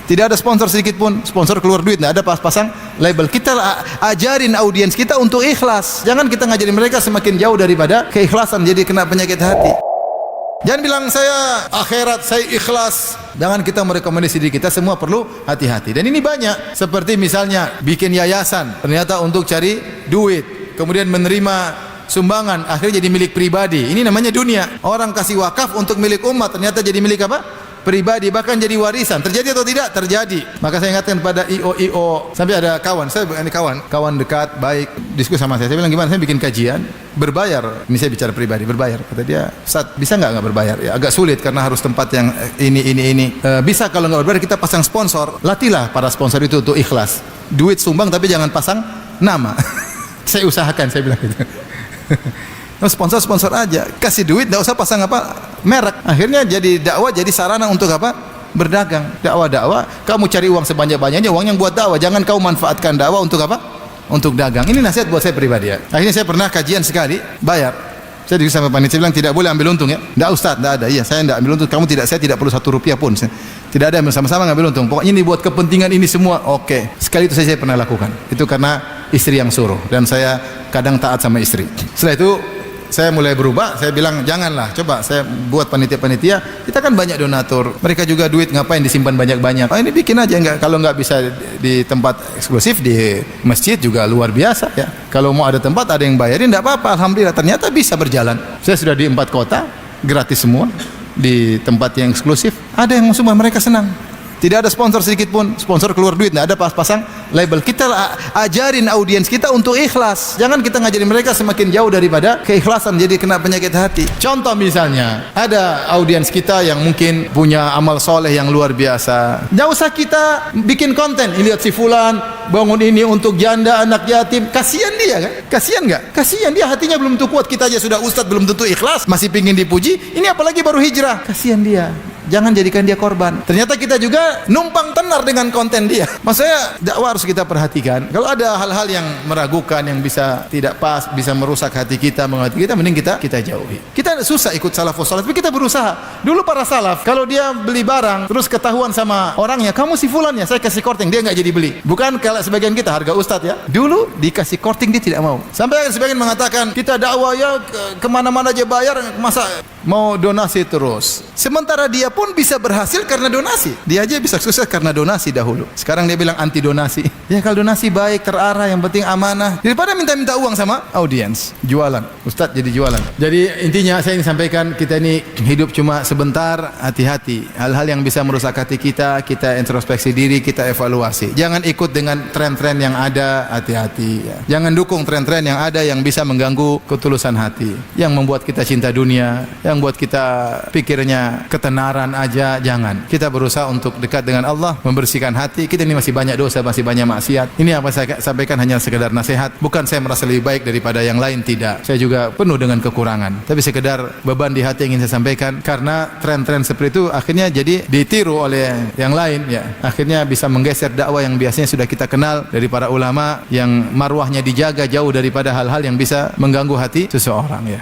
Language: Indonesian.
Tidak ada sponsor sedikit pun, sponsor keluar duit, tidak ada pasang label. Kita ajarin audiens kita untuk ikhlas. Jangan kita ngajarin mereka semakin jauh daripada keikhlasan, jadi kena penyakit hati. Jangan bilang saya akhirat, saya ikhlas. Jangan kita merekomendasi diri kita, semua perlu hati-hati. Dan ini banyak, seperti misalnya bikin yayasan, ternyata untuk cari duit, kemudian menerima sumbangan, akhirnya jadi milik pribadi. Ini namanya dunia. Orang kasih wakaf untuk milik umat, ternyata jadi milik apa? Pribadi, bahkan jadi warisan. Terjadi atau tidak? Terjadi. Maka saya ingatkan pada IO sampai ada kawan saya, ini kawan dekat baik, diskusi sama saya bilang gimana, saya bikin kajian berbayar. Ini saya bicara pribadi, berbayar. Kata dia, Ustaz, bisa nggak berbayar? Ya agak sulit karena harus tempat yang ini. Bisa kalau nggak berbayar kita pasang sponsor. Latihlah para sponsor itu untuk ikhlas. Duit sumbang tapi jangan pasang nama. Saya usahakan, saya bilang gitu. Sponsor aja, kasih duit, tidak usah pasang merek. Akhirnya jadi dakwah, jadi sarana untuk berdagang. Dakwah, kamu cari uang sebanyak-banyaknya, uang yang buat dakwah. Jangan kau manfaatkan dakwah untuk untuk dagang. Ini nasihat buat saya pribadi ya. Akhirnya saya pernah kajian sekali, bayar. Saya juga sama panitia bilang tidak boleh ambil untung ya. Tidak Ustaz, tidak ada. Iya, saya tidak ambil untung. Saya tidak perlu 1 rupiah pun. Tidak ada, sama-sama ngambil untung. Pokoknya ini buat kepentingan ini semua. Oke. Sekali itu saya pernah lakukan. Itu karena istri yang suruh dan saya kadang taat sama istri. Setelah itu saya mulai berubah, saya bilang janganlah, coba saya buat panitia-panitia, kita kan banyak donatur, mereka juga duit ngapain disimpan banyak-banyak, ini bikin aja, kalau nggak bisa di tempat eksklusif, di masjid juga luar biasa ya, kalau mau ada tempat ada yang bayarin, tidak apa-apa, alhamdulillah, ternyata bisa berjalan. Saya sudah di 4 kota, gratis semua, di tempat yang eksklusif, ada yang semua, mereka senang. Tidak ada sponsor sedikit pun, sponsor keluar duit, tidak ada pasang label. Kita ajarin audiens kita untuk ikhlas. Jangan kita ngajarin mereka semakin jauh daripada keikhlasan, jadi kena penyakit hati. Contoh misalnya, ada audiens kita yang mungkin punya amal soleh yang luar biasa. Tidak usah kita bikin konten, lihat si fulan bangun ini untuk janda, anak yatim. Kasihan dia kan? Kasihan nggak? Kasihan dia, hatinya belum tentu kuat. Kita aja sudah ustadz belum tentu ikhlas, masih pingin dipuji. Ini apalagi baru hijrah. Kasihan dia. Jangan jadikan dia korban. Ternyata kita juga numpang tenar dengan konten dia. Maksudnya dakwah harus kita perhatikan. Kalau ada hal-hal yang meragukan, yang bisa tidak pas, bisa merusak hati kita, menghati kita, mending kita jauhi. Kita susah ikut salafus salih, tapi kita berusaha. Dulu para salaf, kalau dia beli barang terus ketahuan sama orangnya, kamu si fulan ya, saya kasih korting, dia nggak jadi beli. Bukan kalau sebagian kita harga ustadz ya. Dulu dikasih korting dia tidak mau. Sampai sebagian mengatakan kita dakwah ya kemana-mana aja bayar, masa mau donasi terus. Sementara dia pun bisa berhasil karena donasi. Dia aja bisa sukses karena donasi dahulu. Sekarang dia bilang anti donasi. Ya kalau donasi baik, terarah, yang penting amanah. Daripada minta-minta uang sama audiens, jualan. Ustadz jadi jualan. Jadi intinya saya ingin sampaikan, kita ini hidup cuma sebentar, hati-hati. Hal-hal yang bisa merusak hati kita introspeksi diri, kita evaluasi. Jangan ikut dengan tren-tren yang ada, hati-hati ya. Jangan dukung tren-tren yang ada yang bisa mengganggu ketulusan hati, yang membuat kita cinta dunia, yang buat kita pikirnya ketenaran aja. Jangan. Kita berusaha untuk dekat dengan Allah, membersihkan hati. Kita ini masih banyak dosa, masih banyak maksiat. Ini apa saya sampaikan hanya sekedar nasihat. Bukan saya merasa lebih baik daripada yang lain, tidak. Saya juga penuh dengan kekurangan. Tapi sekedar beban di hati yang ingin saya sampaikan, karena tren-tren seperti itu akhirnya jadi ditiru oleh yang lain ya. Akhirnya bisa menggeser dakwah yang biasanya sudah kita kenal dari para ulama, yang marwahnya dijaga jauh daripada hal-hal yang bisa mengganggu hati seseorang ya.